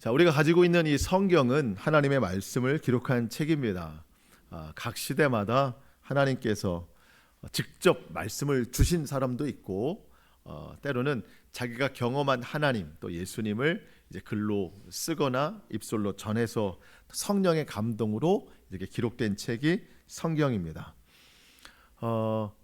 자, 우리가 가지고 있는 이 성경은 하나님의 말씀을 기록한 책입니다. 각 시대마다 하나님께서 직접 말씀을 주신 사람도 있고, 때로는 자기가 경험한 하나님 또 예수님을 이제 글로 쓰거나 입술로 전해서 성령의 감동으로 이렇게 기록된 책이 성경입니다.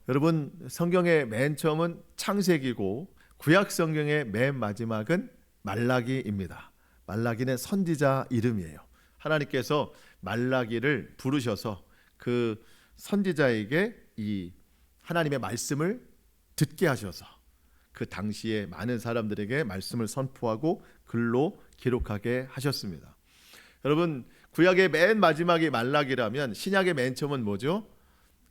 여러분, 성경의 맨 처음은 창세기고 구약 성경의 맨 마지막은 말라기입니다. 말라기는 선지자 이름이에요. 하나님께서 말라기를 부르셔서 그 선지자에게 이 하나님의 말씀을 듣게 하셔서 그 당시에 많은 사람들에게 말씀을 선포하고 글로 기록하게 하셨습니다. 여러분, 구약의 맨 마지막이 말라기라면 신약의 맨 처음은 뭐죠?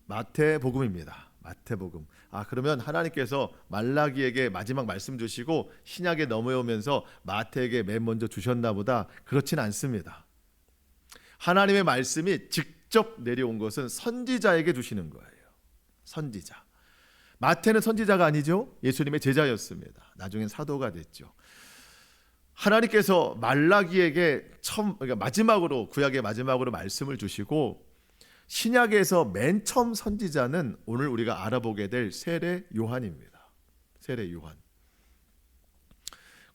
마태복음입니다. 마태복음. 그러면 하나님께서 말라기에게 마지막 말씀 주시고 신약에 넘어오면서 마태에게 맨 먼저 주셨나 보다. 그렇진 않습니다. 하나님의 말씀이 직접 내려온 것은 선지자에게 주시는 거예요. 선지자. 마태는 선지자가 아니죠. 예수님의 제자였습니다. 나중엔 사도가 됐죠. 하나님께서 말라기에게 그러니까 마지막으로, 구약의 마지막으로 말씀을 주시고 신약에서 맨 처음 선지자는 오늘 우리가 알아보게 될 세례 요한입니다. 세례 요한.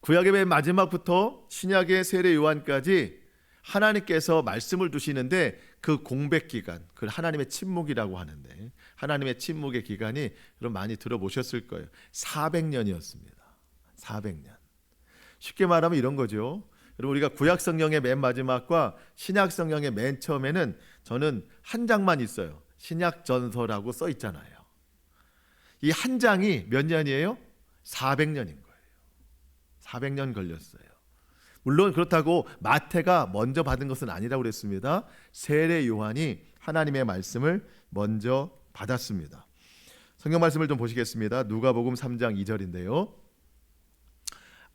구약의 맨 마지막부터 신약의 세례 요한까지 하나님께서 말씀을 주시는데 그 공백 기간, 그 하나님의 침묵이라고 하는데, 하나님의 침묵의 기간이 여러분 많이 들어보셨을 거예요. 400년이었습니다. 400년. 쉽게 말하면 이런 거죠. 여러분, 우리가 구약 성경의 맨 마지막과 신약 성경의 맨 처음에는 저는 한 장만 있어요. 신약 전서라고 써 있잖아요. 이 한 장이 몇 년이에요? 400년인 거예요. 400년 걸렸어요. 물론 그렇다고 마태가 먼저 받은 것은 아니라고 그랬습니다. 세례 요한이 하나님의 말씀을 먼저 받았습니다. 성경 말씀을 좀 보시겠습니다. 누가복음 3장 2절인데요.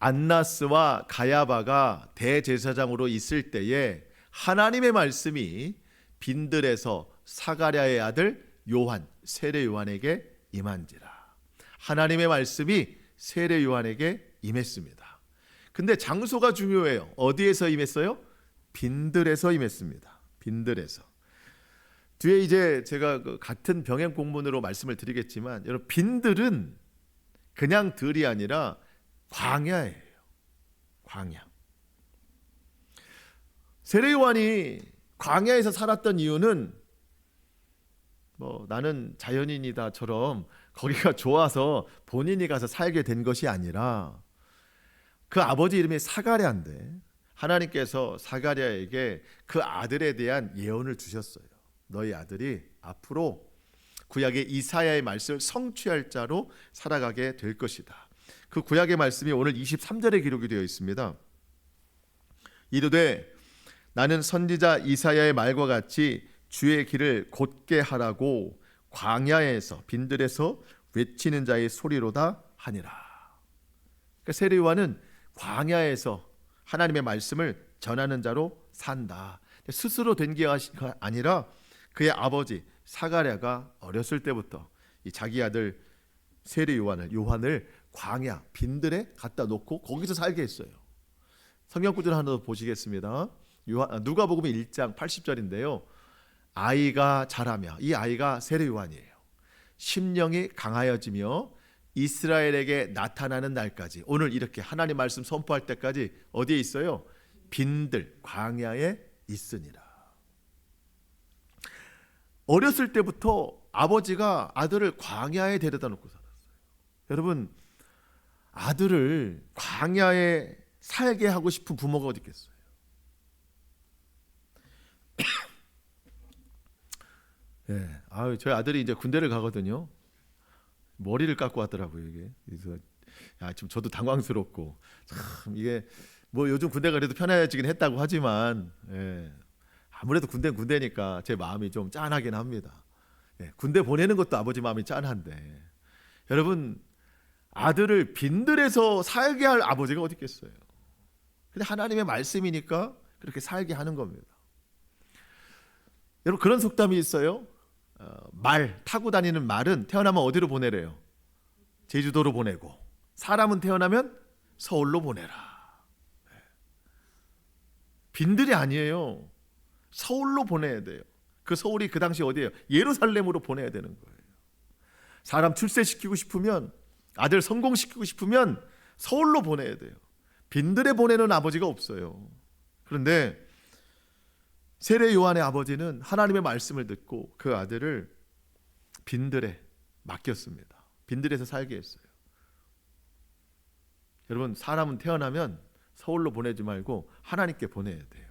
안나스와 가야바가 대제사장으로 있을 때에 하나님의 말씀이 빈들에서 사가랴의 아들 요한, 세례 요한에게 임한지라. 하나님의 말씀이 세례 요한에게 임했습니다. 근데 장소가 중요해요. 어디에서 임했어요? 빈들에서 임했습니다. 빈들에서. 뒤에 이제 제가 같은 병행 공문으로 말씀을 드리겠지만, 여러분, 빈들은 그냥 들이 아니라 광야예요. 광야. 세례 요한이 광야에서 살았던 이유는 나는 자연인이다처럼 거기가 좋아서 본인이 가서 살게 된 것이 아니라, 그 아버지 이름이 사가랴인데 하나님께서 사가랴에게 그 아들에 대한 예언을 주셨어요. 너희 아들이 앞으로 구약의 이사야의 말씀을 성취할 자로 살아가게 될 것이다. 그 구약의 말씀이 오늘 23절에 기록이 되어 있습니다. 이르되 나는 선지자 이사야의 말과 같이 주의 길을 곧게 하라고 광야에서 빈들에서 외치는 자의 소리로다 하니라. 그러니까 세례 요한은 광야에서 하나님의 말씀을 전하는 자로 산다. 스스로 된 게 아니라 그의 아버지 사가랴가 어렸을 때부터 이 자기 아들 세례 요한을 광야 빈들에 갖다 놓고 거기서 살게 했어요. 성경 구절 하나 더 보시겠습니다. 누가복음 1장 80절인데요. 아이가 자라며, 이 아이가 세례 요한이에요. 심령이 강하여지며 이스라엘에게 나타나는 날까지, 오늘 이렇게 하나님 말씀 선포할 때까지 어디에 있어요? 빈들 광야에 있으니라. 어렸을 때부터 아버지가 아들을 광야에 데려다 놓고 살았어요. 여러분, 아들을 광야에 살게 하고 싶은 부모가 어디 있겠어요? 저희 아들이 이제 군대를 가거든요. 머리를 깎고 왔더라고요, 이게. 그래서 좀 저도 당황스럽고, 참 이게 요즘 군대가 그래도 편해지긴 했다고 하지만, 아무래도 군대니까 제 마음이 좀 짠하긴 합니다. 군대 보내는 것도 아버지 마음이 짠한데, 여러분, 아들을 빈들에서 살게 할 아버지가 어디 있겠어요? 근데 하나님의 말씀이니까 그렇게 살게 하는 겁니다. 여러분, 그런 속담이 있어요. 말 타고 다니는 말은 태어나면 어디로 보내래요? 제주도로 보내고, 사람은 태어나면 서울로 보내라. 빈들이 아니에요. 서울로 보내야 돼요. 그 서울이 그 당시 어디예요? 예루살렘으로 보내야 되는 거예요. 사람 출세시키고 싶으면, 아들 성공시키고 싶으면 서울로 보내야 돼요. 빈들에 보내는 아버지가 없어요. 그런데 세례 요한의 아버지는 하나님의 말씀을 듣고 그 아들을 빈들에 맡겼습니다. 빈들에서 살게 했어요. 여러분, 사람은 태어나면 서울로 보내지 말고 하나님께 보내야 돼요.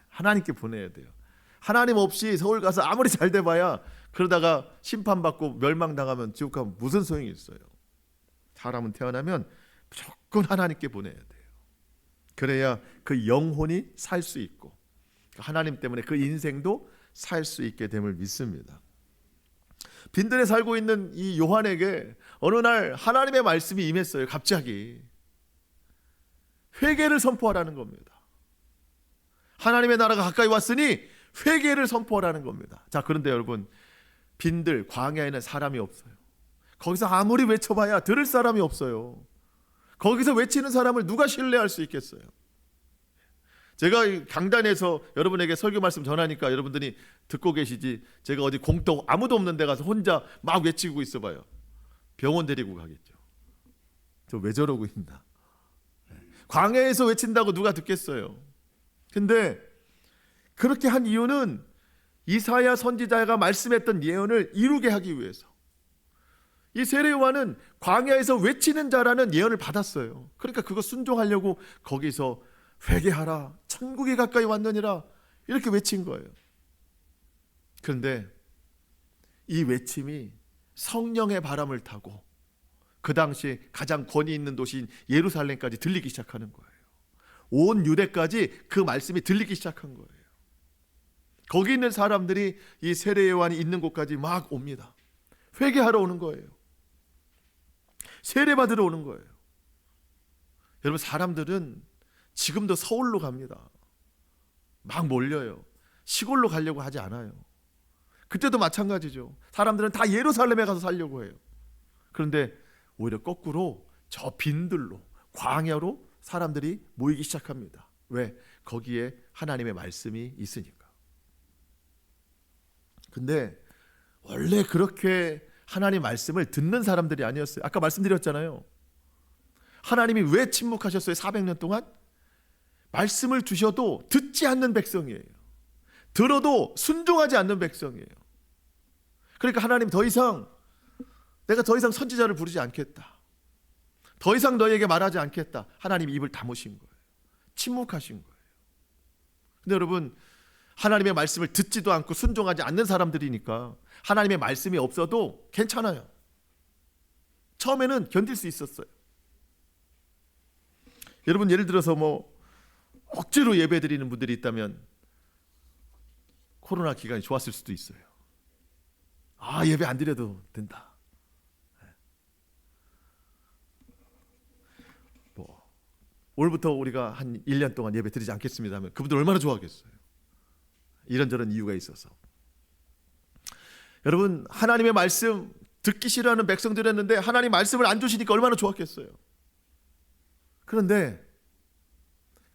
하나님께 보내야 돼요. 하나님 없이 서울 가서 아무리 잘 돼봐야 그러다가 심판받고 멸망당하면 지옥 가면 무슨 소용이 있어요. 사람은 태어나면 무조건 하나님께 보내야 돼요. 그래야 그 영혼이 살 수 있고 하나님 때문에 그 인생도 살 수 있게 됨을 믿습니다. 빈들에 살고 있는 이 요한에게 어느 날 하나님의 말씀이 임했어요. 갑자기 회개를 선포하라는 겁니다. 하나님의 나라가 가까이 왔으니 회개를 선포하라는 겁니다. 자, 그런데 여러분, 빈들 광야에는 사람이 없어요. 거기서 아무리 외쳐봐야 들을 사람이 없어요. 거기서 외치는 사람을 누가 신뢰할 수 있겠어요? 제가 강단에서 여러분에게 설교 말씀 전하니까 여러분들이 듣고 계시지, 제가 어디 공터 아무도 없는 데 가서 혼자 막 외치고 있어봐요. 병원 데리고 가겠죠. 저 왜 저러고 있나? 광야에서 외친다고 누가 듣겠어요? 근데 그렇게 한 이유는 이사야 선지자가 말씀했던 예언을 이루게 하기 위해서. 이 세례 요한은 광야에서 외치는 자라는 예언을 받았어요. 그러니까 그거 순종하려고 거기서 회개하라, 천국이 가까이 왔느니라 이렇게 외친 거예요. 그런데 이 외침이 성령의 바람을 타고 그 당시 가장 권위 있는 도시인 예루살렘까지 들리기 시작하는 거예요. 온 유대까지 그 말씀이 들리기 시작한 거예요. 거기 있는 사람들이 이 세례 요한이 있는 곳까지 막 옵니다. 회개하러 오는 거예요. 세례 받으러 오는 거예요. 여러분, 사람들은 지금도 서울로 갑니다. 막 몰려요. 시골로 가려고 하지 않아요. 그때도 마찬가지죠. 사람들은 다 예루살렘에 가서 살려고 해요. 그런데 오히려 거꾸로 저 빈들로, 광야로 사람들이 모이기 시작합니다. 왜? 거기에 하나님의 말씀이 있으니까. 근데 원래 그렇게 하나님 말씀을 듣는 사람들이 아니었어요. 아까 말씀드렸잖아요. 하나님이 왜 침묵하셨어요? 400년 동안? 말씀을 주셔도 듣지 않는 백성이에요. 들어도 순종하지 않는 백성이에요. 그러니까 하나님 내가 더 이상 선지자를 부르지 않겠다. 더 이상 너에게 말하지 않겠다. 하나님이 입을 다무신 거예요. 침묵하신 거예요. 근데 여러분, 하나님의 말씀을 듣지도 않고 순종하지 않는 사람들이니까 하나님의 말씀이 없어도 괜찮아요. 처음에는 견딜 수 있었어요. 여러분, 예를 들어서 억지로 예배 드리는 분들이 있다면 코로나 기간이 좋았을 수도 있어요. 예배 안 드려도 된다. 오늘부터 우리가 한 1년 동안 예배 드리지 않겠습니다 하면 그분들 얼마나 좋아하겠어요. 이런저런 이유가 있어서. 여러분, 하나님의 말씀 듣기 싫어하는 백성들이었는데 하나님 말씀을 안 주시니까 얼마나 좋았겠어요. 그런데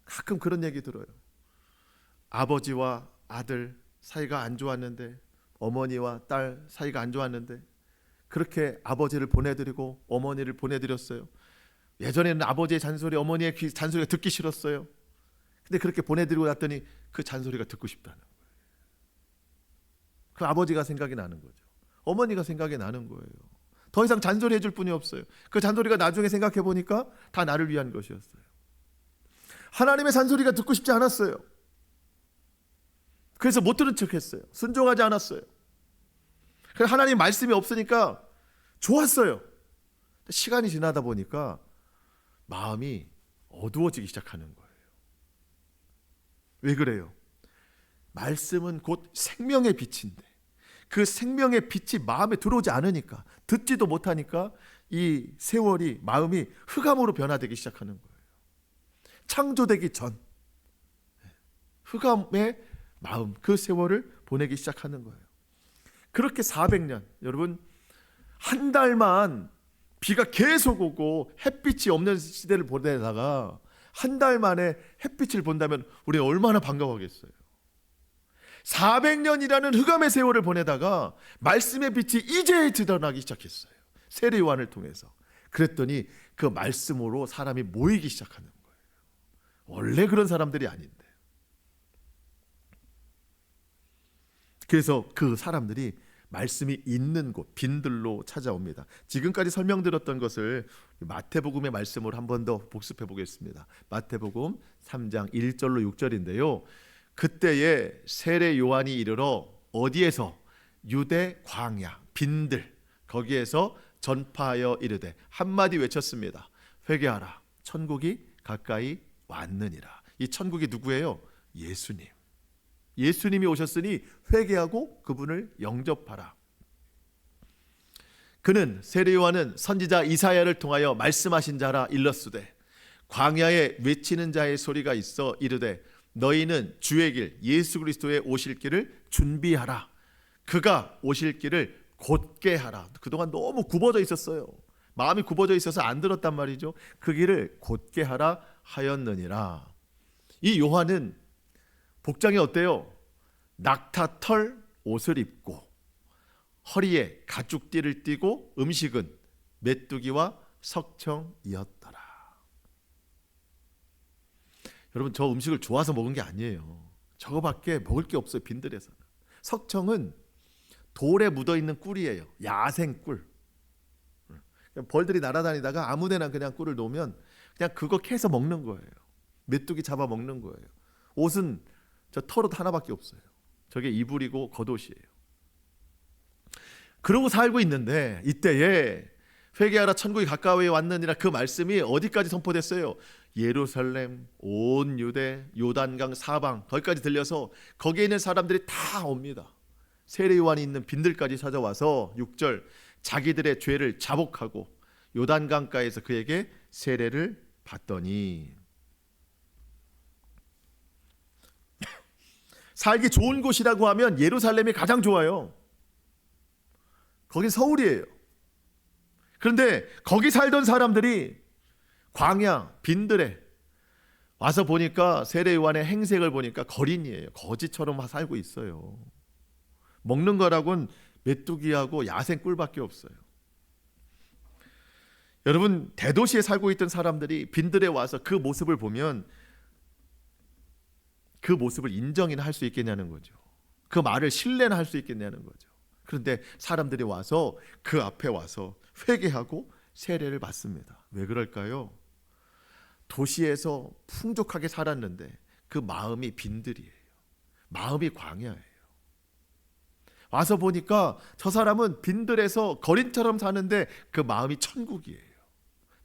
가끔 그런 얘기 들어요. 아버지와 아들 사이가 안 좋았는데, 어머니와 딸 사이가 안 좋았는데 그렇게 아버지를 보내드리고 어머니를 보내드렸어요. 예전에는 아버지의 잔소리, 어머니의 잔소리가 듣기 싫었어요. 근데 그렇게 보내드리고 났더니 그 잔소리가 듣고 싶다는 거예요. 그 아버지가 생각이 나는 거죠. 어머니가 생각이 나는 거예요. 더 이상 잔소리 해줄 분이 없어요. 그 잔소리가 나중에 생각해 보니까 다 나를 위한 것이었어요. 하나님의 잔소리가 듣고 싶지 않았어요. 그래서 못 들은 척했어요. 순종하지 않았어요. 그래서 하나님 말씀이 없으니까 좋았어요. 시간이 지나다 보니까 마음이 어두워지기 시작하는 거예요. 왜 그래요? 말씀은 곧 생명의 빛인데 그 생명의 빛이 마음에 들어오지 않으니까, 듣지도 못하니까 이 세월이, 마음이 흑암으로 변화되기 시작하는 거예요. 창조되기 전 흑암의 마음, 그 세월을 보내기 시작하는 거예요. 그렇게 400년, 여러분, 한 달만 비가 계속 오고 햇빛이 없는 시대를 보내다가 한 달 만에 햇빛을 본다면 우리는 얼마나 반가워하겠어요. 400년이라는 흑암의 세월을 보내다가 말씀의 빛이 이제 드러나기 시작했어요. 세례 요한을 통해서. 그랬더니 그 말씀으로 사람이 모이기 시작하는 거예요. 원래 그런 사람들이 아닌데. 그래서 그 사람들이 말씀이 있는 곳, 빈들로 찾아옵니다. 지금까지 설명드렸던 것을 마태복음의 말씀으로 한 번 더 복습해 보겠습니다. 마태복음 3장 1절로 6절인데요. 그때에 세례 요한이 이르러 어디에서? 유대 광야, 빈들, 거기에서 전파하여 이르되 한마디 외쳤습니다. 회개하라, 천국이 가까이 왔느니라. 이 천국이 누구예요? 예수님. 예수님이 오셨으니 회개하고 그분을 영접하라. 그는, 세례 요한은 선지자 이사야를 통하여 말씀하신 자라 일렀으되 광야에 외치는 자의 소리가 있어 이르되 너희는 주의 길 예수 그리스도의 오실 길을 준비하라. 그가 오실 길을 곧게 하라. 그동안 너무 굽어져 있었어요. 마음이 굽어져 있어서 안 들었단 말이죠. 그 길을 곧게 하라 하였느니라. 이 요한은 복장이 어때요? 낙타털 옷을 입고 허리에 가죽띠를 띠고 음식은 메뚜기와 석청이었더라. 여러분, 저 음식을 좋아서 먹은 게 아니에요. 저거밖에 먹을 게 없어요. 빈들에서는. 석청은 돌에 묻어있는 꿀이에요. 야생 꿀. 벌들이 날아다니다가 아무데나 그냥 꿀을 놓으면 그냥 그거 캐서 먹는 거예요. 메뚜기 잡아 먹는 거예요. 옷은 저 털옷 하나밖에 없어요. 저게 이불이고 겉옷이에요. 그러고 살고 있는데 이때에 회개하라 천국이 가까이 왔느니라 그 말씀이 어디까지 선포됐어요? 예루살렘, 온 유대, 요단강 사방 거기까지 들려서 거기에 있는 사람들이 다 옵니다. 세례 요한이 있는 빈들까지 찾아와서 6절 자기들의 죄를 자복하고 요단강가에서 그에게 세례를 받더니 살기 좋은 곳이라고 하면 예루살렘이 가장 좋아요. 거긴 서울이에요. 그런데 거기 살던 사람들이 광야, 빈들에 와서 보니까 세례 요한의 행색을 보니까 거린이에요. 거지처럼 살고 있어요. 먹는 거라고는 메뚜기하고 야생 꿀밖에 없어요. 여러분, 대도시에 살고 있던 사람들이 빈들에 와서 그 모습을 보면 그 모습을 인정이나 할 수 있겠냐는 거죠. 그 말을 신뢰나 할 수 있겠냐는 거죠. 그런데 사람들이 와서 그 앞에 와서 회개하고 세례를 받습니다. 왜 그럴까요? 도시에서 풍족하게 살았는데 그 마음이 빈들이에요. 마음이 광야예요. 와서 보니까 저 사람은 빈들에서 거린처럼 사는데 그 마음이 천국이에요.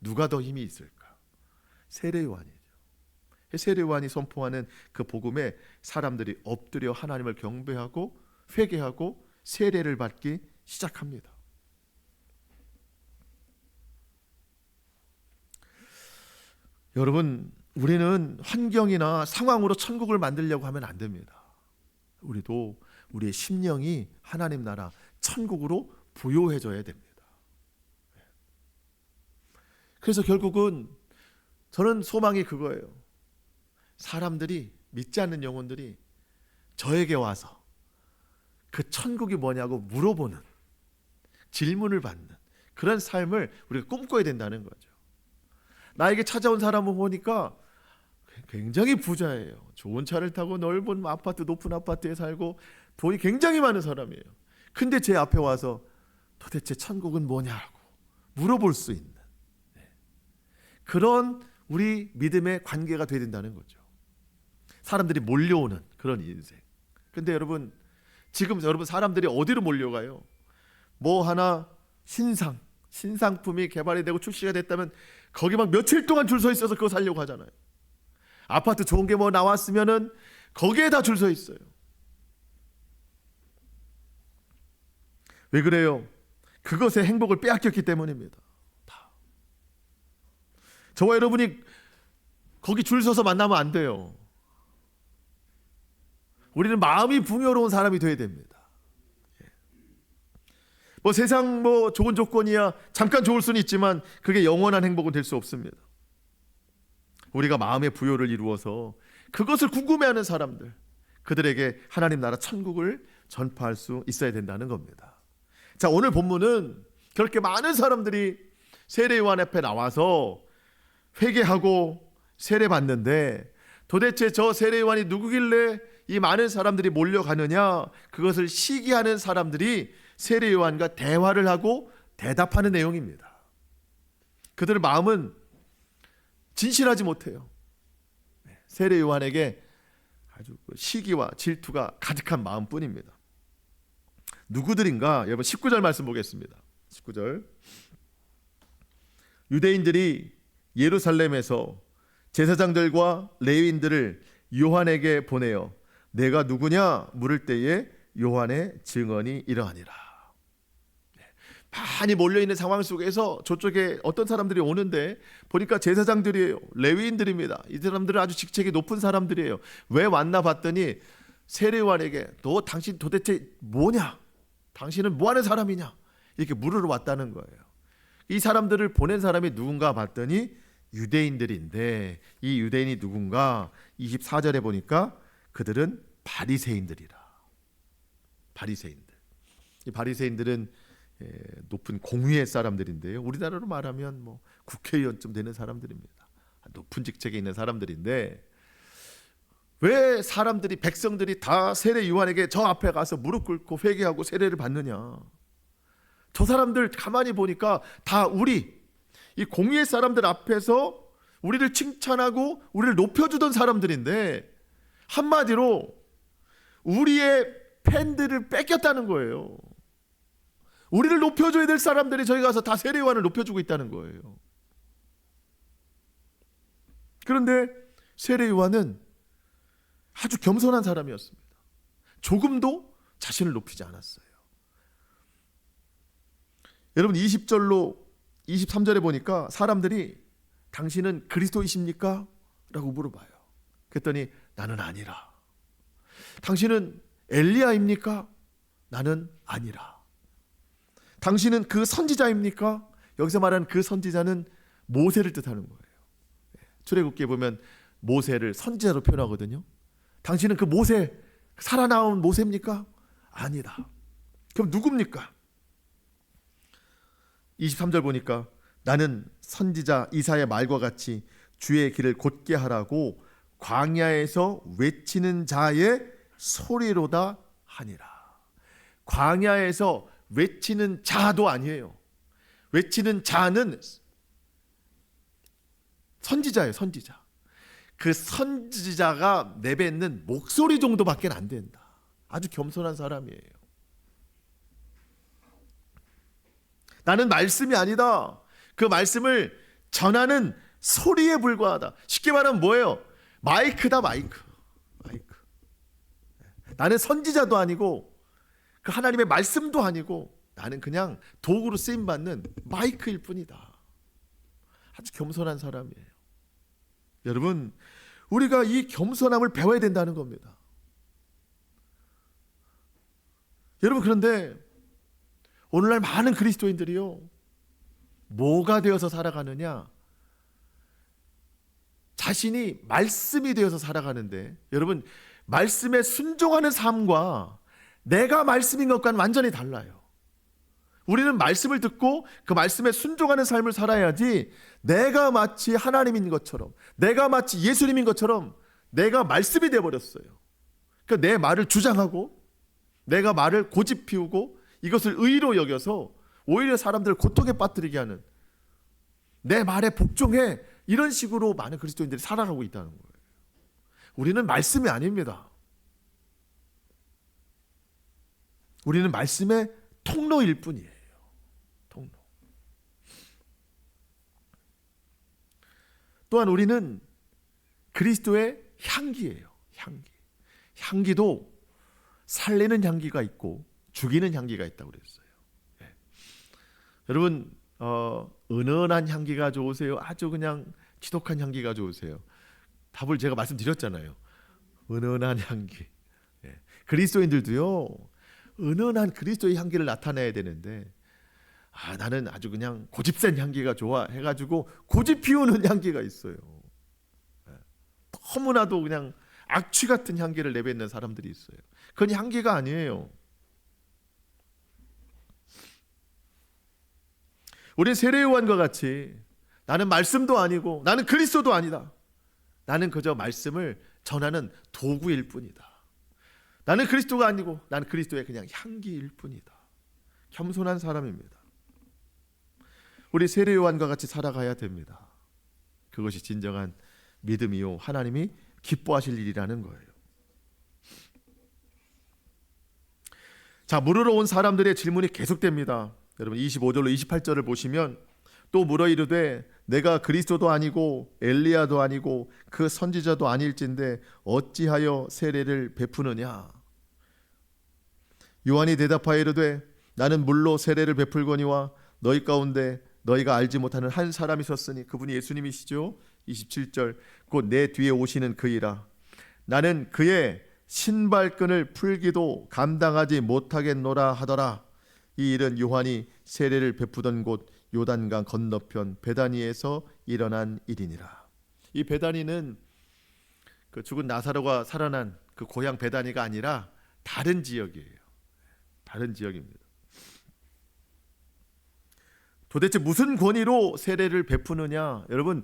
누가 더 힘이 있을까? 세례 요한이죠. 세례 요한이 선포하는 그 복음에 사람들이 엎드려 하나님을 경배하고 회개하고 세례를 받기 시작합니다. 여러분, 우리는 환경이나 상황으로 천국을 만들려고 하면 안 됩니다. 우리도 우리의 심령이 하나님 나라 천국으로 부요해져야 됩니다. 그래서 결국은 저는 소망이 그거예요. 사람들이, 믿지 않는 영혼들이 저에게 와서 그 천국이 뭐냐고 물어보는, 질문을 받는 그런 삶을 우리가 꿈꿔야 된다는 거죠. 나에게 찾아온 사람을 보니까 굉장히 부자예요. 좋은 차를 타고 넓은 아파트, 높은 아파트에 살고 돈이 굉장히 많은 사람이에요. 근데 제 앞에 와서 도대체 천국은 뭐냐고 물어볼 수 있는 그런 우리 믿음의 관계가 돼야 된다는 거죠. 사람들이 몰려오는 그런 인생. 근데 여러분, 지금 여러분 사람들이 어디로 몰려가요? 뭐 하나 신상품이 개발이 되고 출시가 됐다면 거기 막 며칠 동안 줄 서 있어서 그거 사려고 하잖아요. 아파트 좋은 게 뭐 나왔으면은 거기에 다 줄 서 있어요. 왜 그래요? 그것의 행복을 빼앗겼기 때문입니다. 다. 저와 여러분이 거기 줄 서서 만나면 안 돼요. 우리는 마음이 풍요로운 사람이 돼야 됩니다. 뭐 세상 뭐 좋은 조건이야 잠깐 좋을 수는 있지만 그게 영원한 행복은 될 수 없습니다. 우리가 마음의 부요를 이루어서 그것을 궁금해하는 사람들, 그들에게 하나님 나라 천국을 전파할 수 있어야 된다는 겁니다. 자, 오늘 본문은 그렇게 많은 사람들이 세례 요한 앞에 나와서 회개하고 세례 받는데, 도대체 저 세례 요한이 누구길래 이 많은 사람들이 몰려가느냐, 그것을 시기하는 사람들이 세례 요한과 대화를 하고 대답하는 내용입니다. 그들의 마음은 진실하지 못해요. 세례 요한에게 아주 시기와 질투가 가득한 마음뿐입니다. 누구들인가? 여러분 19절 말씀 보겠습니다. 19절. 유대인들이 예루살렘에서 제사장들과 레위인들을 요한에게 보내어 내가 누구냐 물을 때에 요한의 증언이 이러하니라. 많이 몰려있는 상황 속에서 저쪽에 어떤 사람들이 오는데 보니까 제사장들이에요. 레위인들입니다. 이 사람들은 아주 직책이 높은 사람들이에요. 왜 왔나 봤더니 세례 요한에게 너 당신 도대체 뭐냐? 당신은 뭐하는 사람이냐? 이렇게 물으러 왔다는 거예요. 이 사람들을 보낸 사람이 누군가 봤더니 유대인들인데, 이 유대인이 누군가? 24절에 보니까 그들은 바리새인들이라. 바리새인들. 이 바리새인들은 높은 공위의 사람들인데요. 우리나라로 말하면 뭐 국회의원쯤 되는 사람들입니다. 높은 직책에 있는 사람들인데, 왜 사람들이, 백성들이 다 세례 요한에게 저 앞에 가서 무릎 꿇고 회개하고 세례를 받느냐? 저 사람들 가만히 보니까 다 이 공의의 사람들 앞에서 우리를 칭찬하고 우리를 높여주던 사람들인데, 한마디로 우리의 팬들을 뺏겼다는 거예요. 우리를 높여줘야 될 사람들이 저희 가서 다 세례 요한을 높여주고 있다는 거예요. 그런데 세례 요한은 아주 겸손한 사람이었습니다. 조금도 자신을 높이지 않았어요. 여러분 20절로 23절에 보니까 사람들이 당신은 그리스도이십니까? 라고 물어봐요. 그랬더니 나는 아니라. 당신은 엘리야입니까? 나는 아니라. 당신은 그 선지자입니까? 여기서 말하는 그 선지자는 모세를 뜻하는 거예요. 출애굽기에 보면 모세를 선지자로 표현하거든요. 당신은 그 모세, 살아나온 모세입니까? 아니다. 그럼 누굽니까? 23절 보니까 나는 선지자 이사야의 말과 같이 주의 길을 곧게 하라고 광야에서 외치는 자의 소리로다 하니라. 광야에서 외치는 자도 아니에요. 외치는 자는 선지자예요. 선지자. 그 선지자가 내뱉는 목소리 정도밖에 안 된다. 아주 겸손한 사람이에요. 나는 말씀이 아니다. 그 말씀을 전하는 소리에 불과하다. 쉽게 말하면 뭐예요? 마이크다. 마이크. 나는 선지자도 아니고 그 하나님의 말씀도 아니고 나는 그냥 도구로 쓰임받는 마이크일 뿐이다. 아주 겸손한 사람이에요. 여러분, 우리가 이 겸손함을 배워야 된다는 겁니다. 여러분, 그런데 오늘날 많은 그리스도인들이요, 뭐가 되어서 살아가느냐? 자신이 말씀이 되어서 살아가는데, 여러분, 말씀에 순종하는 삶과 내가 말씀인 것과는 완전히 달라요. 우리는 말씀을 듣고 그 말씀에 순종하는 삶을 살아야지, 내가 마치 하나님인 것처럼, 내가 마치 예수님인 것처럼 내가 말씀이 되어버렸어요. 그러니까 내 말을 주장하고 내가 말을 고집 피우고 이것을 의로 여겨서 오히려 사람들을 고통에 빠뜨리게 하는, 내 말에 복종해, 이런 식으로 많은 그리스도인들이 살아가고 있다는 거예요. 우리는 말씀이 아닙니다. 우리는 말씀의 통로일 뿐이에요. 통로. 또한 우리는 그리스도의 향기예요. 향기. 향기도 살리는 향기가 있고 죽이는 향기가 있다고 그랬어요. 네. 여러분, 은은한 향기가 좋으세요? 아주 그냥 지독한 향기가 좋으세요? 답을 제가 말씀드렸잖아요. 은은한 향기. 네. 그리스도인들도요, 은은한 그리스도의 향기를 나타내야 되는데, 나는 아주 그냥 고집센 향기가 좋아 해가지고 고집 피우는 향기가 있어요. 너무나도 그냥 악취 같은 향기를 내뱉는 사람들이 있어요. 그건 향기가 아니에요. 우리 세례요한과 같이 나는 말씀도 아니고 나는 그리스도도 아니다. 나는 그저 말씀을 전하는 도구일 뿐이다. 나는 그리스도가 아니고 나는 그리스도의 그냥 향기일 뿐이다. 겸손한 사람입니다. 우리 세례요한과 같이 살아가야 됩니다. 그것이 진정한 믿음이요 하나님이 기뻐하실 일이라는 거예요. 자, 물으러 온 사람들의 질문이 계속됩니다. 여러분 25절로 28절을 보시면 또 물어 이르되 내가 그리스도도 아니고 엘리야도 아니고 그 선지자도 아닐진데 어찌하여 세례를 베푸느냐. 요한이 대답하여 이르되 나는 물로 세례를 베풀거니와 너희 가운데 너희가 알지 못하는 한 사람이 섰으니 그분이 예수님이시죠. 27절 곧 내 뒤에 오시는 그이라. 나는 그의 신발끈을 풀기도 감당하지 못하겠노라 하더라. 이 일은 요한이 세례를 베푸던 곳 요단강 건너편 베다니에서 일어난 일이니라. 이 베다니는 그 죽은 나사로가 살아난 그 고향 베다니가 아니라 다른 지역이에요. 다른 지역입니다. 도대체 무슨 권위로 세례를 베푸느냐? 여러분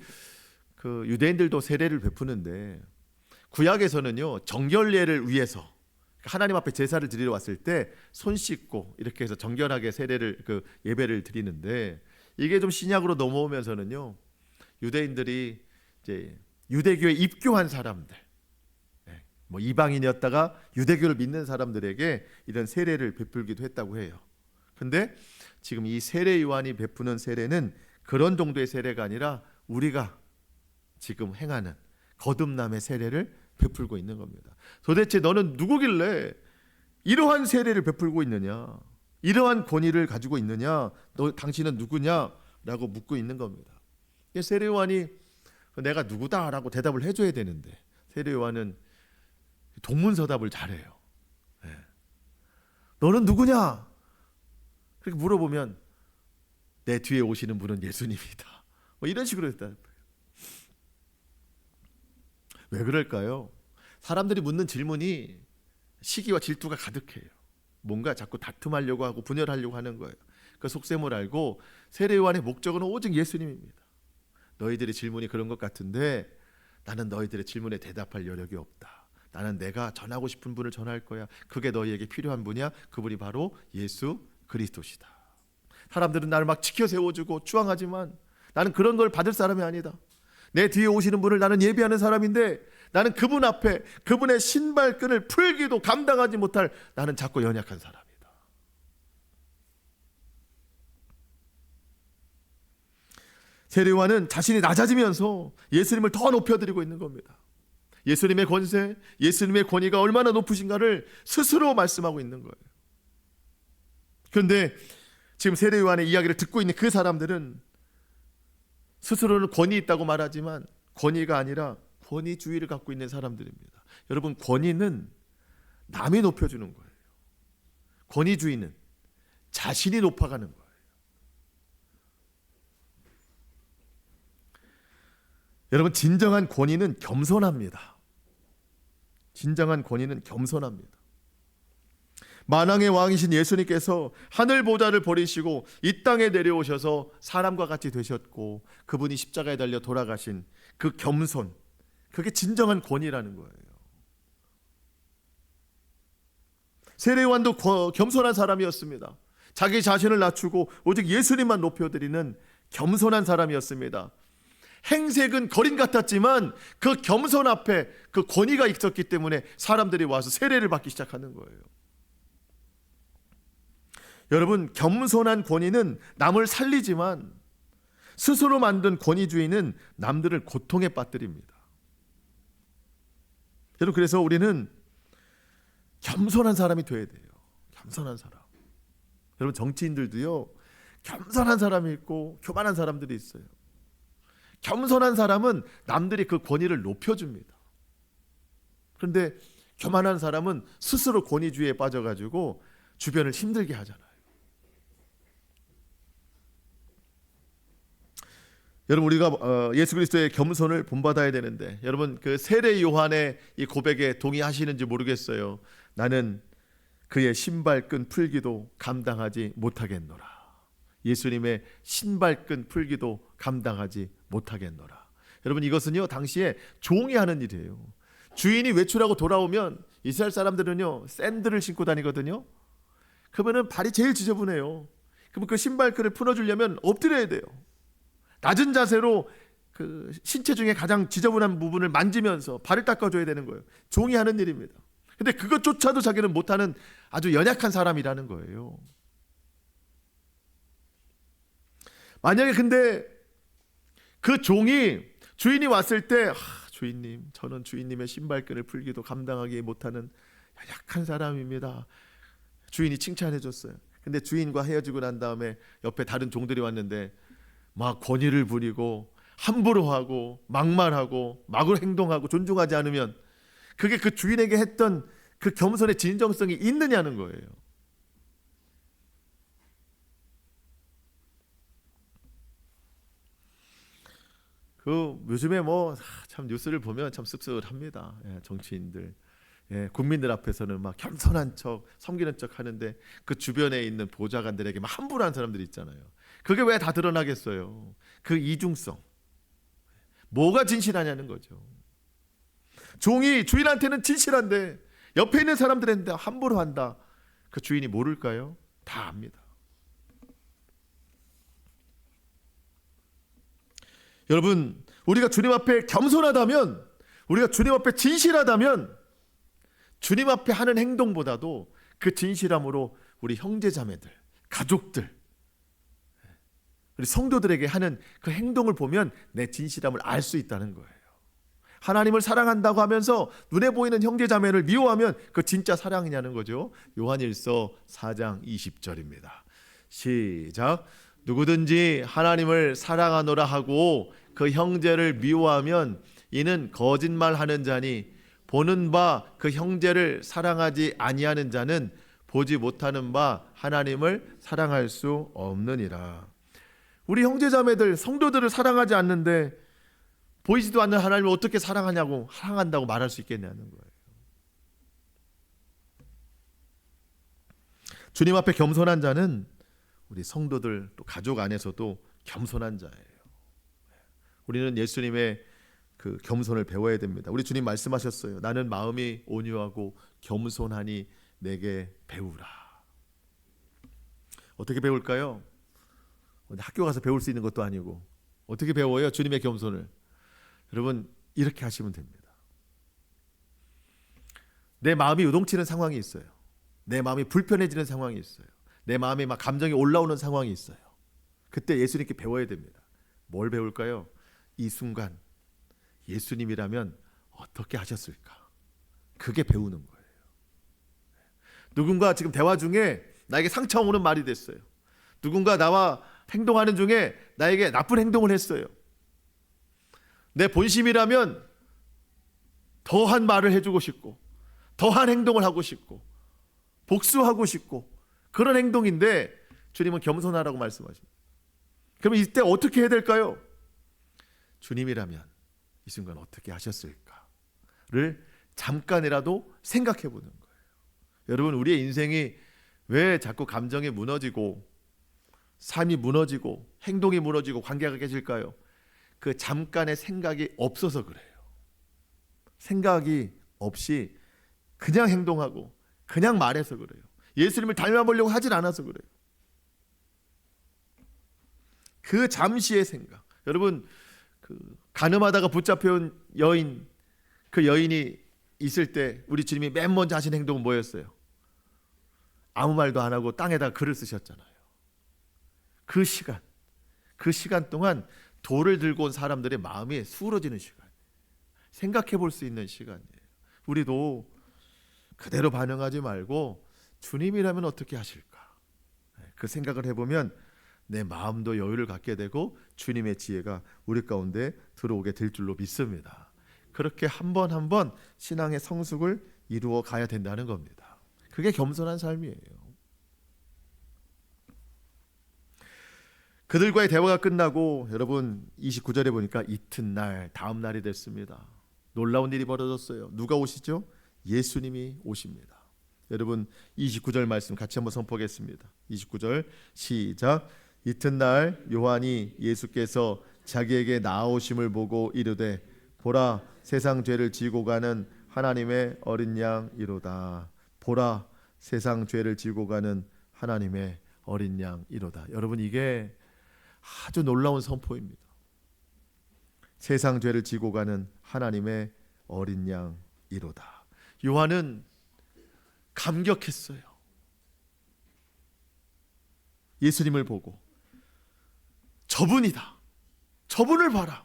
그 유대인들도 세례를 베푸는데 구약에서는요 정결례를 위해서 하나님 앞에 제사를 드리러 왔을 때 손 씻고 이렇게 해서 정결하게 세례를 그 예배를 드리는데 이게 좀 신약으로 넘어오면서는요 유대인들이 이제 유대교에 입교한 사람들, 뭐 이방인이었다가 유대교를 믿는 사람들에게 이런 세례를 베풀기도 했다고 해요. 근데 지금 이 세례 요한이 베푸는 세례는 그런 정도의 세례가 아니라 우리가 지금 행하는 거듭남의 세례를 베풀고 있는 겁니다. 도대체 너는 누구길래 이러한 세례를 베풀고 있느냐? 이러한 권위를 가지고 있느냐? 당신은 누구냐라고 묻고 있는 겁니다. 세례 요한이 내가 누구다라고 대답을 해줘야 되는데 세례 요한은 동문서답을 잘해요. 너는 누구냐? 그렇게 물어보면 내 뒤에 오시는 분은 예수님이다. 뭐 이런 식으로 했다. 왜 그럴까요? 사람들이 묻는 질문이 시기와 질투가 가득해요. 뭔가 자꾸 다툼하려고 하고 분열하려고 하는 거예요. 그 속셈을 알고 세례 요한의 목적은 오직 예수님입니다. 너희들의 질문이 그런 것 같은데 나는 너희들의 질문에 대답할 여력이 없다. 나는 내가 전하고 싶은 분을 전할 거야. 그게 너희에게 필요한 분이야. 그분이 바로 예수 그리스도시다. 사람들은 나를 막 지켜 세워주고 추앙하지만 나는 그런 걸 받을 사람이 아니다. 내 뒤에 오시는 분을 나는 예비하는 사람인데 나는 그분 앞에 그분의 신발끈을 풀기도 감당하지 못할 나는 작고 연약한 사람이다. 세례 요한은 자신이 낮아지면서 예수님을 더 높여드리고 있는 겁니다. 예수님의 권세, 예수님의 권위가 얼마나 높으신가를 스스로 말씀하고 있는 거예요. 그런데 지금 세례 요한의 이야기를 듣고 있는 그 사람들은 스스로는 권위 있다고 말하지만 권위가 아니라 권위주의를 갖고 있는 사람들입니다. 여러분 권위는 남이 높여주는 거예요. 권위주의는 자신이 높아가는 거예요. 여러분 진정한 권위는 겸손합니다. 진정한 권위는 겸손합니다. 만왕의 왕이신 예수님께서 하늘 보좌를 버리시고 이 땅에 내려오셔서 사람과 같이 되셨고 그분이 십자가에 달려 돌아가신 그 겸손, 그게 진정한 권위라는 거예요. 세례 요한도 겸손한 사람이었습니다. 자기 자신을 낮추고 오직 예수님만 높여드리는 겸손한 사람이었습니다. 행색은 거린 같았지만 그 겸손 앞에 그 권위가 있었기 때문에 사람들이 와서 세례를 받기 시작하는 거예요. 여러분 겸손한 권위는 남을 살리지만 스스로 만든 권위주의는 남들을 고통에 빠뜨립니다. 여러분 그래서 우리는 겸손한 사람이 돼야 돼요. 겸손한 사람. 여러분 정치인들도요 겸손한 사람이 있고 교만한 사람들이 있어요. 겸손한 사람은 남들이 그 권위를 높여줍니다. 그런데 교만한 사람은 스스로 권위주의에 빠져가지고 주변을 힘들게 하잖아요. 여러분 우리가 예수 그리스도의 겸손을 본받아야 되는데 여러분 그 세례 요한의 이 고백에 동의하시는지 모르겠어요. 나는 그의 신발끈 풀기도 감당하지 못하겠노라. 예수님의 신발끈 풀기도 감당하지 못하겠노라. 여러분 이것은요 당시에 종이 하는 일이에요. 주인이 외출하고 돌아오면 이스라엘 사람들은요 샌들을 신고 다니거든요. 그러면은 발이 제일 지저분해요. 그럼 그 신발끈을 풀어주려면 엎드려야 돼요. 낮은 자세로 그 신체 중에 가장 지저분한 부분을 만지면서 발을 닦아줘야 되는 거예요. 종이 하는 일입니다. 근데 그것조차도 자기는 못하는 아주 연약한 사람이라는 거예요. 만약에 근데 그 종이 주인이 왔을 때 주인님, 저는 주인님의 신발끈을 풀기도 감당하기 못하는 연약한 사람입니다. 주인이 칭찬해 줬어요. 근데 주인과 헤어지고 난 다음에 옆에 다른 종들이 왔는데 막 권위를 부리고 함부로 하고 막말하고 막으로 행동하고 존중하지 않으면 그게 그 주인에게 했던 그 겸손의 진정성이 있느냐는 거예요. 그 요즘에 뭐 참 뉴스를 보면 참 씁쓸합니다. 정치인들, 국민들 앞에서는 막 겸손한 척, 섬기는 척 하는데 그 주변에 있는 보좌관들에게 막 함부로 한 사람들이 있잖아요. 그게 왜 다 드러나겠어요? 그 이중성. 뭐가 진실하냐는 거죠. 종이 주인한테는 진실한데 옆에 있는 사람들한테 함부로 한다. 그 주인이 모를까요? 다 압니다. 여러분, 우리가 주님 앞에 겸손하다면, 우리가 주님 앞에 진실하다면 주님 앞에 하는 행동보다도 그 진실함으로 우리 형제자매들, 가족들, 우리 성도들에게 하는 그 행동을 보면 내 진실함을 알 수 있다는 거예요. 하나님을 사랑한다고 하면서 눈에 보이는 형제자매를 미워하면 그 진짜 사랑이냐는 거죠. 요한일서 4장 20절입니다. 시작. 누구든지 하나님을 사랑하노라 하고 그 형제를 미워하면 이는 거짓말하는 자니 보는 바 그 형제를 사랑하지 아니하는 자는 보지 못하는 바 하나님을 사랑할 수 없느니라. 우리 형제자매들 성도들을 사랑하지 않는데 보이지도 않는 하나님을 어떻게 사랑한다고 말할 수 있겠냐는 거예요. 주님 앞에 겸손한 자는 우리 성도들 또 가족 안에서도 겸손한 자예요. 우리는 예수님의 그 겸손을 배워야 됩니다. 우리 주님 말씀하셨어요. 나는 마음이 온유하고 겸손하니 내게 배우라. 어떻게 배울까요? 학교 가서 배울 수 있는 것도 아니고 어떻게 배워요? 주님의 겸손을. 여러분 이렇게 하시면 됩니다. 내 마음이 요동치는 상황이 있어요. 내 마음이 불편해지는 상황이 있어요. 내 마음에 막 감정이 올라오는 상황이 있어요. 그때 예수님께 배워야 됩니다. 뭘 배울까요? 이 순간 예수님이라면 어떻게 하셨을까? 그게 배우는 거예요. 누군가 지금 대화 중에 나에게 상처 오는 말이 됐어요. 누군가 나와 행동하는 중에 나에게 나쁜 행동을 했어요. 내 본심이라면 더한 말을 해주고 싶고 더한 행동을 하고 싶고 복수하고 싶고 그런 행동인데 주님은 겸손하라고 말씀하십니다. 그러면 이때 어떻게 해야 될까요? 주님이라면 이 순간 어떻게 하셨을까를 잠깐이라도 생각해 보는 거예요. 여러분 우리의 인생이 왜 자꾸 감정이 무너지고 삶이 무너지고 행동이 무너지고 관계가 깨질까요? 그 잠깐의 생각이 없어서 그래요. 생각이 없이 그냥 행동하고 그냥 말해서 그래요. 예수님을 닮아보려고 하질 않아서 그래요. 그 잠시의 생각. 여러분 그 간음하다가 붙잡혀온 여인, 그 여인이 있을 때 우리 주님이 맨 먼저 하신 행동은 뭐였어요? 아무 말도 안 하고 땅에다 글을 쓰셨잖아요. 그 시간 동안 돌을 들고 온 사람들의 마음이 수그러지는 시간, 생각해 볼 수 있는 시간이에요. 우리도 그대로 반응하지 말고 주님이라면 어떻게 하실까? 그 생각을 해보면 내 마음도 여유를 갖게 되고 주님의 지혜가 우리 가운데 들어오게 될 줄로 믿습니다. 그렇게 한 번 한 번 신앙의 성숙을 이루어 가야 된다는 겁니다. 그게 겸손한 삶이에요. 그들과의 대화가 끝나고 여러분 29절에 보니까 이튿날 다음 날이 됐습니다. 놀라운 일이 벌어졌어요. 누가 오시죠? 예수님이 오십니다. 여러분 29절 말씀 같이 한번 선포하겠습니다. 29절 시작. 이튿날 요한이 예수께서 자기에게 나오심을 보고 이르되 보라 세상 죄를 지고 가는 하나님의 어린 양이로다. 보라 세상 죄를 지고 가는 하나님의 어린 양이로다. 여러분 이게 아주 놀라운 선포입니다. 세상 죄를 지고 가는 하나님의 어린 양이로다. 요한은 감격했어요. 예수님을 보고 저분이다. 저분을 봐라.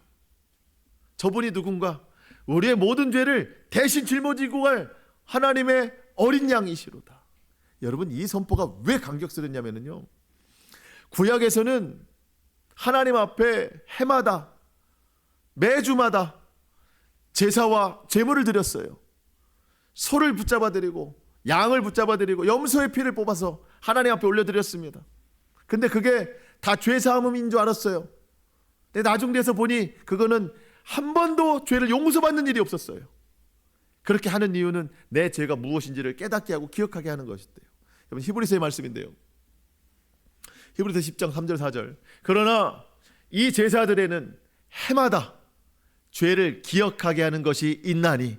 저분이 누군가? 우리의 모든 죄를 대신 짊어지고 갈 하나님의 어린 양이시로다. 여러분 이 선포가 왜 감격스럽냐면요, 구약에서는 하나님 앞에 해마다 매주마다 제사와 제물을 드렸어요. 소를 붙잡아 드리고 양을 붙잡아 드리고 염소의 피를 뽑아서 하나님 앞에 올려드렸습니다. 근데 그게 다 죄사함인 줄 알았어요. 근데 나중 돼서 보니 그거는 한 번도 죄를 용서받는 일이 없었어요. 그렇게 하는 이유는 내 죄가 무엇인지를 깨닫게 하고 기억하게 하는 것이대요. 여러분 히브리서의 말씀인데요, 히브리서 10장 3절 4절 그러나 이 제사들에는 해마다 죄를 기억하게 하는 것이 있나니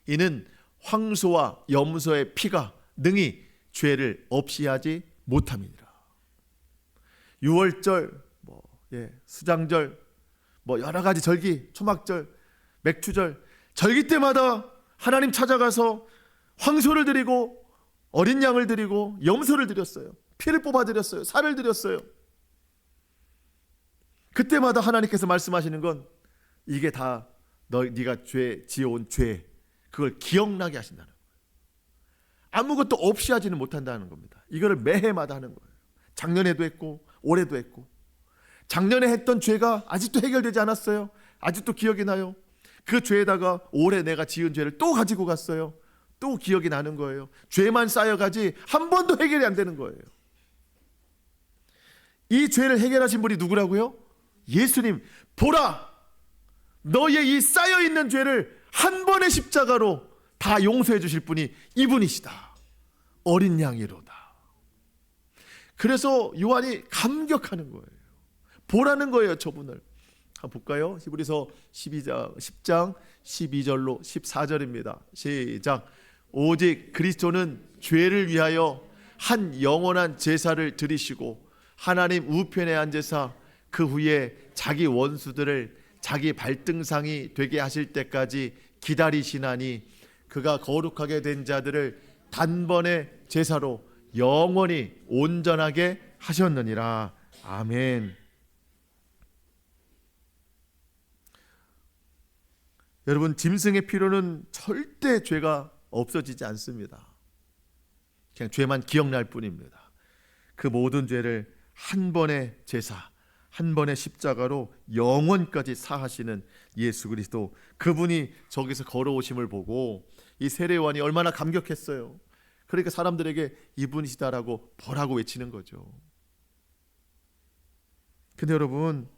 이는 황소와 염소의 피가 능히 죄를 없이 하지 못함이니라. 유월절, 수장절, 여러 가지 절기, 초막절, 맥추절, 절기 때마다 하나님 찾아가서 황소를 드리고 어린 양을 드리고 염소를 드렸어요. 피를 뽑아 드렸어요. 살을 드렸어요. 그때마다 하나님께서 말씀하시는 건 이게 다 네가 죄 지어온 죄, 그걸 기억나게 하신다는 거예요. 아무것도 없이 하지는 못한다는 겁니다. 이거를 매해마다 하는 거예요. 작년에도 했고 올해도 했고, 작년에 했던 죄가 아직도 해결되지 않았어요. 아직도 기억이 나요. 그 죄에다가 올해 내가 지은 죄를 또 가지고 갔어요. 또 기억이 나는 거예요. 죄만 쌓여가지 한 번도 해결이 안 되는 거예요. 이 죄를 해결하신 분이 누구라고요? 예수님. 보라, 너의 이 쌓여있는 죄를 한 번의 십자가로 다 용서해 주실 분이 이분이시다. 어린 양이로다. 그래서 요한이 감격하는 거예요. 보라는 거예요, 저분을. 한번 볼까요? 히브리서 10장 12절로 14절입니다. 시작. 오직 그리스도는 죄를 위하여 한 영원한 제사를 드리시고 하나님 우편에 앉으사 그 후에 자기 원수들을 자기 발등상이 되게 하실 때까지 기다리시나니 그가 거룩하게 된 자들을 단번에 제사로 영원히 온전하게 하셨느니라. 아멘. 여러분, 짐승의 피로는 절대 죄가 없어지지 않습니다. 그냥 죄만 기억날 뿐입니다. 그 모든 죄를 한 번의 제사, 한 번의 십자가로 영원까지 사하시는 예수 그리스도, 그분이 저기서 걸어오심을 보고 이 세례요한이 얼마나 감격했어요. 그러니까 사람들에게 이분이시다라고 보라고 외치는 거죠. 근데 여러분,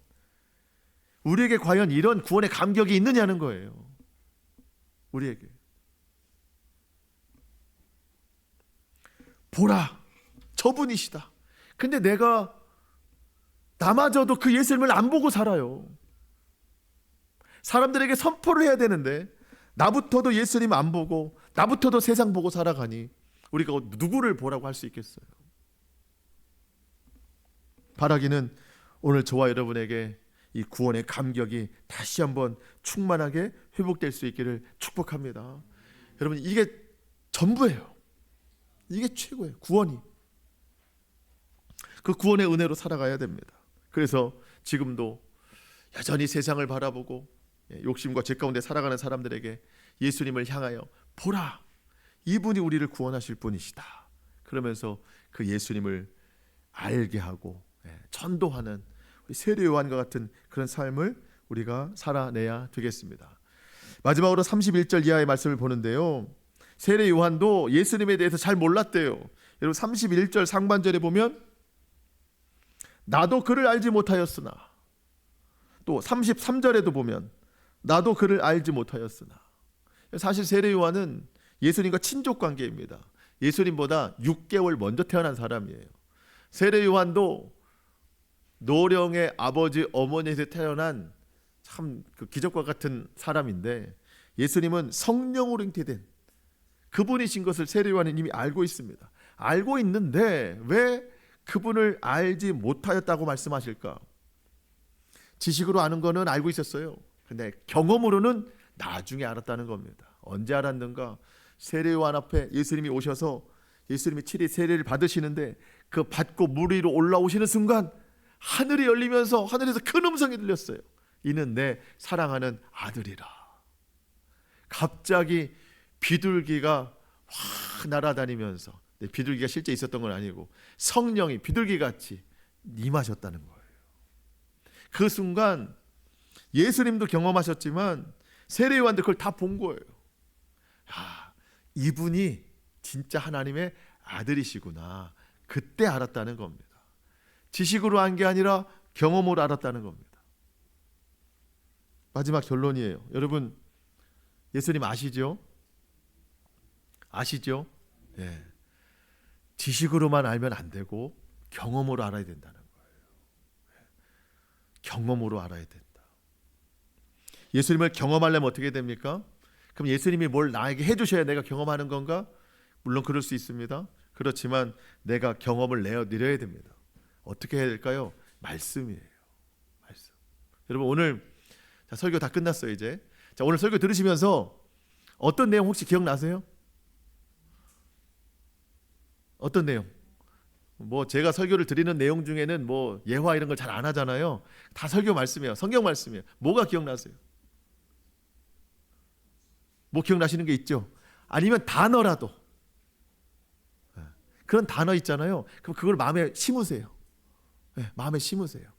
우리에게 과연 이런 구원의 감격이 있느냐는 거예요. 우리에게. 보라, 저분이시다. 근데 내가 나마저도 그 예수님을 안 보고 살아요. 사람들에게 선포를 해야 되는데 나부터도 예수님 안 보고 나부터도 세상 보고 살아가니 우리가 누구를 보라고 할 수 있겠어요? 바라기는 오늘 저와 여러분에게 이 구원의 감격이 다시 한번 충만하게 회복될 수 있기를 축복합니다. 여러분, 이게 전부예요. 이게 최고예요. 구원이. 그 구원의 은혜로 살아가야 됩니다. 그래서 지금도 여전히 세상을 바라보고 욕심과 죄 가운데 살아가는 사람들에게 예수님을 향하여 보라, 이분이 우리를 구원하실 분이시다. 그러면서 그 예수님을 알게 하고 전도하는 세례 요한과 같은 그런 삶을 우리가 살아내야 되겠습니다. 마지막으로 31절 이하의 말씀을 보는데요, 세례 요한도 예수님에 대해서 잘 몰랐대요. 여러분 31절 상반절에 보면 나도 그를 알지 못하였으나, 또 33절에도 보면 나도 그를 알지 못하였으나. 사실 세례 요한은 예수님과 친족 관계입니다. 예수님보다 6개월 먼저 태어난 사람이에요. 세례 요한도 노령의 아버지 어머니에서 태어난 참 그 기적과 같은 사람인데, 예수님은 성령으로 잉태된 그분이신 것을 세례 요한은 이미 알고 있습니다. 알고 있는데 왜 그분을 알지 못하였다고 말씀하실까? 지식으로 아는 거는 알고 있었어요. 근데 경험으로는 나중에 알았다는 겁니다. 언제 알았는가? 세례 요한 앞에 예수님이 오셔서 예수님이 7일 세례를 받으시는데, 그 받고 물 위로 올라오시는 순간 하늘이 열리면서 하늘에서 큰 음성이 들렸어요. 이는 내 사랑하는 아들이라. 갑자기 비둘기가 확 날아다니면서, 비둘기가 실제 있었던 건 아니고 성령이 비둘기같이 임하셨다는 거예요. 그 순간 예수님도 경험하셨지만 세례 요한도 그걸 다 본 거예요. 이분이 진짜 하나님의 아들이시구나. 그때 알았다는 겁니다. 지식으로 한 게 아니라 경험으로 알았다는 겁니다. 마지막 결론이에요. 여러분, 예수님 아시죠? 아시죠? 예. 지식으로만 알면 안 되고 경험으로 알아야 된다는 거예요. 경험으로 알아야 된다. 예수님을 경험하려면 어떻게 됩니까? 그럼 예수님이 뭘 나에게 해주셔야 내가 경험하는 건가? 물론 그럴 수 있습니다. 그렇지만 내가 경험을 내어드려야 됩니다. 어떻게 해야 될까요? 말씀이에요. 말씀. 여러분, 오늘 설교 다 끝났어요. 이제 오늘 설교 들으시면서 어떤 내용 혹시 기억나세요? 어떤 내용? 뭐 제가 설교를 드리는 내용 중에는 뭐 예화 이런 걸 잘 안 하잖아요. 다 설교 말씀이에요. 성경 말씀이에요. 뭐가 기억나세요? 뭐 기억나시는 게 있죠? 아니면 단어라도, 그런 단어 있잖아요. 그럼 그걸 마음에 심으세요. 마음에 심으세요.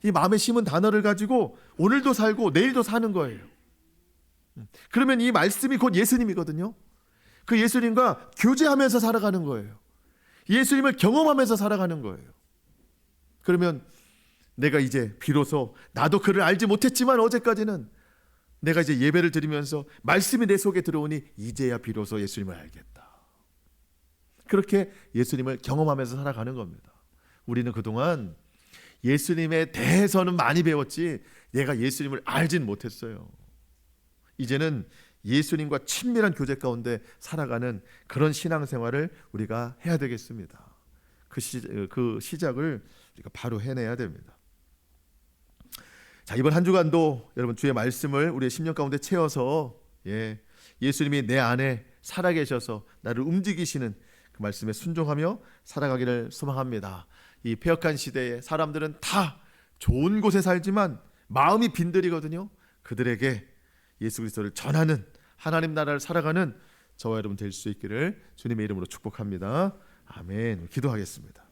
이 마음에 심은 단어를 가지고 오늘도 살고 내일도 사는 거예요. 그러면 이 말씀이 곧 예수님이거든요. 그 예수님과 교제하면서 살아가는 거예요. 예수님을 경험하면서 살아가는 거예요. 그러면 내가 이제 비로소, 나도 그를 알지 못했지만 어제까지는 내가 이제 예배를 드리면서 말씀이 내 속에 들어오니 이제야 비로소 예수님을 알겠다. 그렇게 예수님을 경험하면서 살아가는 겁니다. 우리는 그동안 예수님에 대해서는 많이 배웠지 내가 예수님을 알진 못했어요. 이제는 예수님과 친밀한 교제 가운데 살아가는 그런 신앙생활을 우리가 해야 되겠습니다. 그 시작을 우리가 바로 해내야 됩니다. 자, 이번 한 주간도 여러분 주의 말씀을 우리의 심령 가운데 채워서 예수님이 내 안에 살아계셔서 나를 움직이시는 그 말씀에 순종하며 살아가기를 소망합니다. 이 폐역한 시대에 사람들은 다 좋은 곳에 살지만 마음이 빈들이거든요. 그들에게 예수 그리스도를 전하는, 하나님 나라를 살아가는 저와 여러분 될 수 있기를 주님의 이름으로 축복합니다. 아멘. 기도하겠습니다.